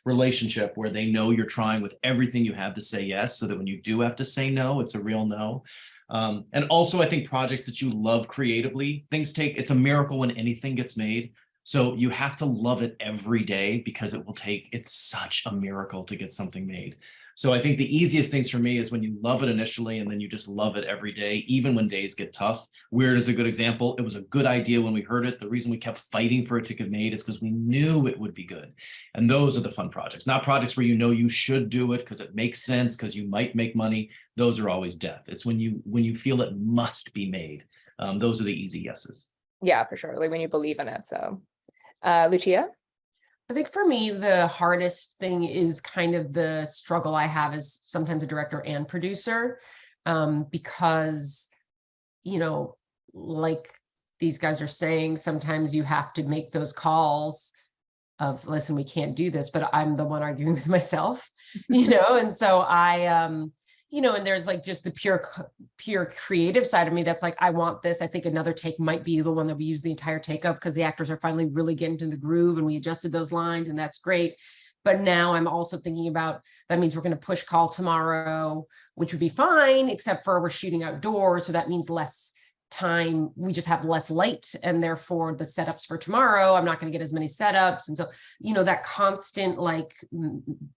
relationship where they know you're trying with everything you have to say yes, so that when you do have to say no, it's a real no. And also, I think projects that you love creatively, it's a miracle when anything gets made. So you have to love it every day, because it's such a miracle to get something made. So I think the easiest things for me is when you love it initially, and then you just love it every day, even when days get tough. Weird is a good example. It was a good idea when we heard it. The reason we kept fighting for it to get made is because we knew it would be good. And those are the fun projects, not projects where you should do it because it makes sense, because you might make money. Those are always death. It's when you feel it must be made. Those are the easy yeses. Yeah, for sure. Like when you believe in it. So, Lucia? I think for me, the hardest thing is kind of the struggle I have as sometimes a director and producer, because, like these guys are saying, sometimes you have to make those calls of, listen, we can't do this, but I'm the one arguing with myself, and so and there's like just the pure creative side of me that's like, I want this. I think another take might be the one that we use the entire take of, because the actors are finally really getting into the groove and we adjusted those lines, and that's great. But now I'm also thinking about, that means we're going to push call tomorrow, which would be fine, except for we're shooting outdoors. So that means less time, we just have less light, and therefore the setups for tomorrow, I'm not going to get as many setups. And so that constant like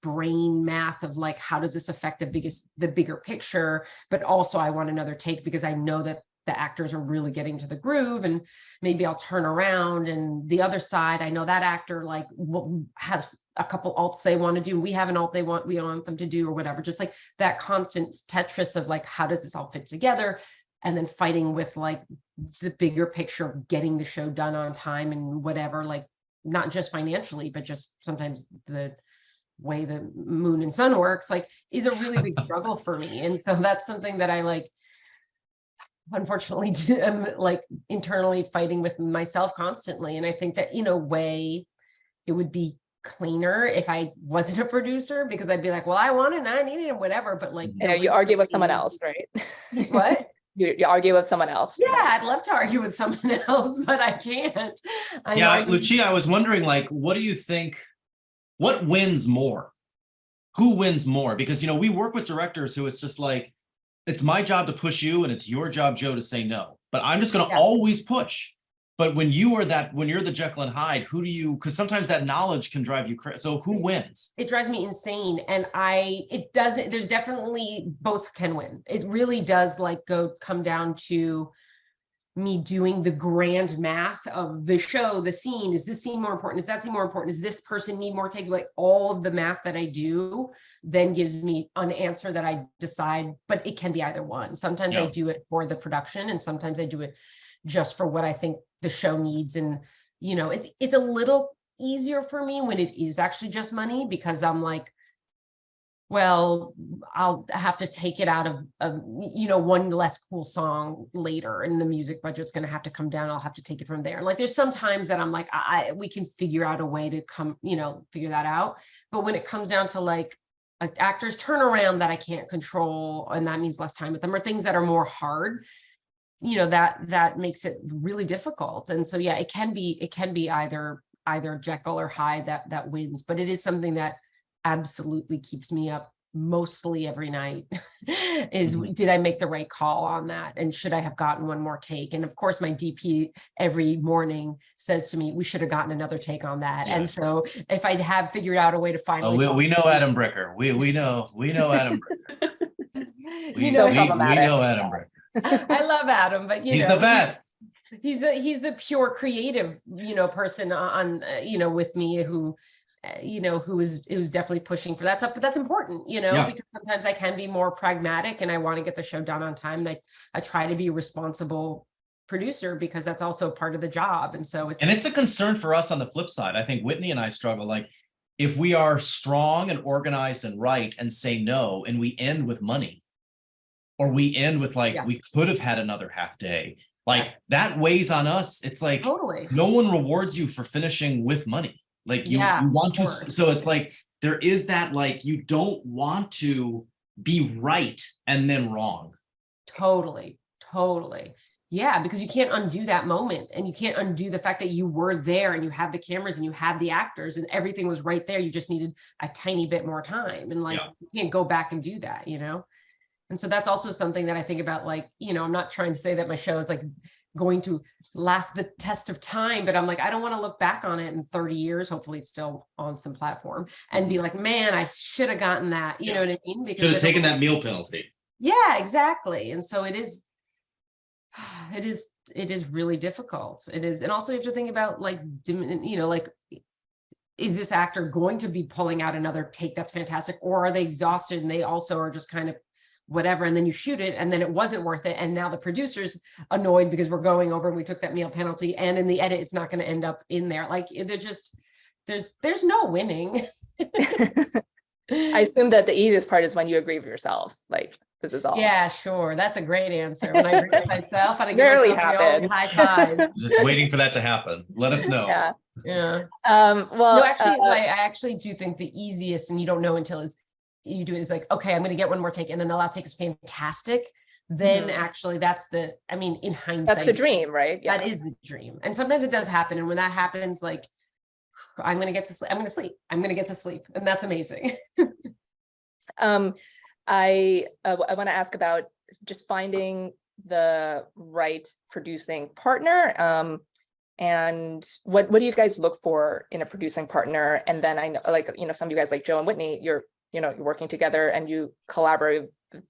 brain math of like, how does this affect the bigger picture? But also I want another take, because I know that the actors are really getting to the groove, and maybe I'll turn around, and the other side, I know that actor like has a couple alts they want to do, we have an alt we want them to do, or whatever. Just like that constant Tetris of like, how does this all fit together? And then fighting with like the bigger picture of getting the show done on time and whatever, like not just financially, but just sometimes the way the moon and sun works, like, is a really big struggle for me. And so that's something that I like, unfortunately, am like internally fighting with myself constantly. And I think that in a way it would be cleaner if I wasn't a producer, because I'd be like, well, I want it and I need it and whatever. But like, you argue with someone else, right? What? You argue with someone else. Yeah, I'd love to argue with someone else, but I can't. Lucia, I was wondering, like, what do you think, what wins more? Who wins more? Because, we work with directors who it's just like, it's my job to push you and it's your job, Joe, to say no. But I'm just going to always push. But when you're the Jekyll and Hyde, because sometimes that knowledge can drive you crazy. So who wins? It drives me insane. And there's definitely both can win. It really does like come down to me doing the grand math of the show, the scene. Is this scene more important? Is that scene more important? Is this person need more take? Like all of the math that I do then gives me an answer that I decide, but it can be either one. Sometimes I do it for the production, and sometimes I do it just for what I think the show needs. And, it's a little easier for me when it is actually just money, because I'm like, well, I'll have to take it out of one less cool song later, and the music budget's going to have to come down. I'll have to take it from there. Like there's some times that I'm like, we can figure out a way to figure that out. But when it comes down to like actors turnaround that I can't control, and that means less time with them, or things that are more hard, that makes it really difficult. And so, yeah, it can be either Jekyll or Hyde that wins, but it is something that absolutely keeps me up mostly every night is did I make the right call on that, and should I have gotten one more take? And of course my DP every morning says to me, we should have gotten another take on that. Yes. And so if I have figured out a way to finally we know Adam Bricker, we know Adam Bricker. we know Adam Bricker. I love Adam, but he's the best. He's the pure creative person on with me who's definitely pushing for that stuff. But that's important, because sometimes I can be more pragmatic and I want to get the show done on time, and I try to be a responsible producer because that's also part of the job. And so it's a concern for us on the flip side. I think Whitney and I struggle, like if we are strong and organized and right and say no, and we end with money, or we end with we could have had another half day, that weighs on us. It's like totally. No one rewards you for finishing with money. Like you want to, so it's like there is that, like you don't want to be right and then wrong. Totally. Yeah, because you can't undo that moment, and you can't undo the fact that you were there and you have the cameras and you have the actors and everything was right there. You just needed a tiny bit more time, and you can't go back and do that, And so that's also something that I think about, I'm not trying to say that my show is going to last the test of time, but I'm like, I don't want to look back on it in 30 years. Hopefully it's still on some platform and be like, man, I should have gotten that. You know what I mean? Because should have taken that meal penalty. Yeah, exactly. And so it is really difficult. It is. And also you have to think about is this actor going to be pulling out another take that's fantastic, or are they exhausted and they also are just kind of whatever, and then you shoot it and then it wasn't worth it, and now the producer's annoyed because we're going over and we took that meal penalty, and in the edit it's not going to end up in there. There's no winning. I assume that the easiest part is when you agree with yourself, this is all. Yeah, sure, that's a great answer. When I agree with myself, and I give rarely myself happens. High five. Just waiting for that to happen. Let us know. Yeah. Well, no, actually, I actually do think the easiest, and you don't know until you do it, is okay, I'm going to get one more take, and then the last take is fantastic. Then actually in hindsight, that's the dream, right? That is the dream. And sometimes it does happen. And when that happens, I'm going to get to sleep. I'm going to get to sleep. And that's amazing. I want to ask about just finding the right producing partner. And what do you guys look for in a producing partner? And then I know, some of you guys like Joe and Whitney, you're working together and you collaborate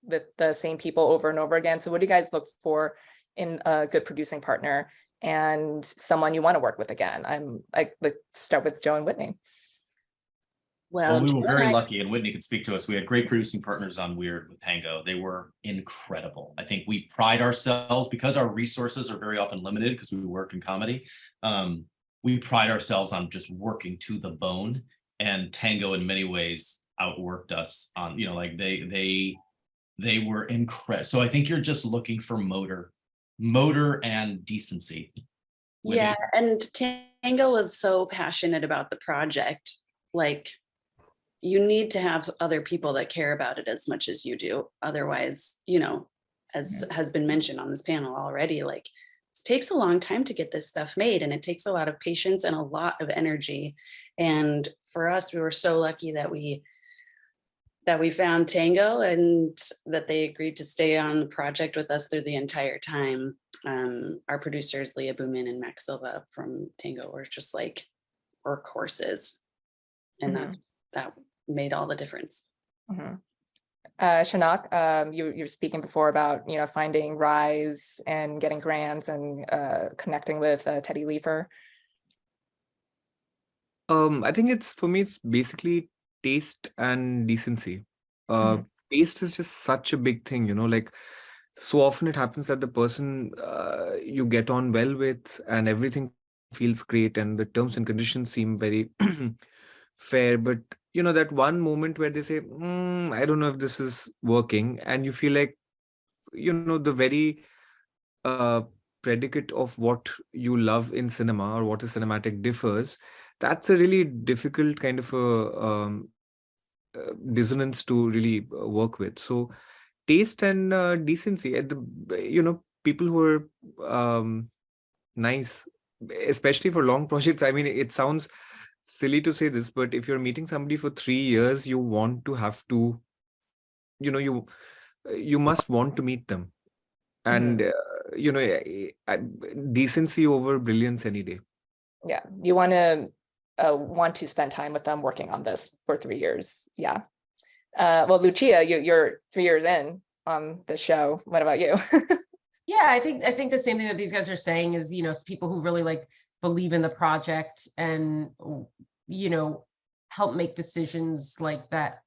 with the same people over and over again. So what do you guys look for in a good producing partner and someone you want to work with again? Let's start with Joe and Whitney. Well, we were very lucky, and Whitney could speak to us. We had great producing partners on Weird with Tango. They were incredible. I think we pride ourselves, because our resources are very often limited because we work in comedy. We pride ourselves on just working to the bone, and Tango in many ways outworked us on, they were incredible. So I think you're just looking for motor and decency. Whitney. Yeah, and Tango was so passionate about the project. You need to have other people that care about it as much as you do. Otherwise, as has been mentioned on this panel already, it takes a long time to get this stuff made, and it takes a lot of patience and a lot of energy. And for us, we were so lucky that we found Tango and that they agreed to stay on the project with us through the entire time. Our producers, Leah Boomin and Max Silva from Tango, were just workhorses. And that made all the difference. Shaunak, you're speaking before about finding Rise and getting grants and connecting with Teddy Leafer. I think for me it's basically taste and decency. Taste is just such a big thing, so often it happens that the person you get on well with and everything feels great and the terms and conditions seem very fair, but that one moment where they say, I don't know if this is working, and you feel like, the very predicate of what you love in cinema or what is cinematic differs. That's a really difficult kind of a dissonance to really work with. So taste and decency at the people who are nice, especially for long projects. I mean, it sounds silly to say this, but if you're meeting somebody for 3 years, you want to have to, you must want to meet them, and decency over brilliance any day. Yeah, you want to spend time with them working on this for 3 years. Yeah. Well, Lucia, you're 3 years in on the show. What about you? Yeah, I think the same thing that these guys are saying is, people who really like believe in the project and, help make decisions like that,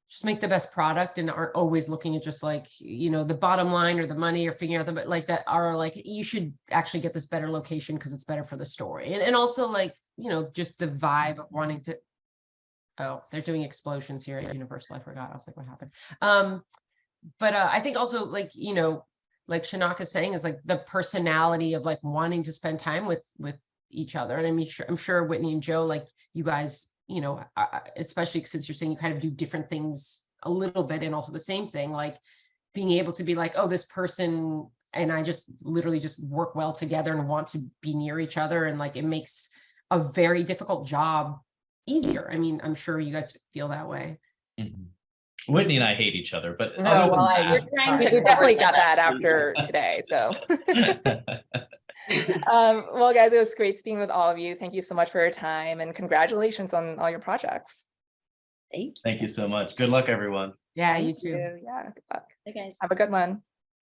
just make the best product and aren't always looking at just like, the bottom line or the money or figuring out the, like that are like, you should actually get this better location because it's better for the story. And also like, just the vibe of wanting to, oh, they're doing explosions here at Universal. I forgot. I was like, what happened? But I think also like, like Shaunak is saying, is like the personality of like wanting to spend time with each other. And I'm sure Whitney and Joe, like you guys, especially since you're saying you kind of do different things a little bit, and also the same thing, like being able to be like, oh, this person and I just literally just work well together and want to be near each other. And like, it makes a very difficult job easier. I mean, I'm sure you guys feel that way. Mm-hmm. Whitney and I hate each other, but No, well, we definitely got that after today. So, well, guys, it was great speaking with all of you. Thank you so much for your time, and congratulations on all your projects. Thank you. Thank you so much. Good luck, everyone. Yeah, you too. Yeah, good luck. Hey guys. Have a good one.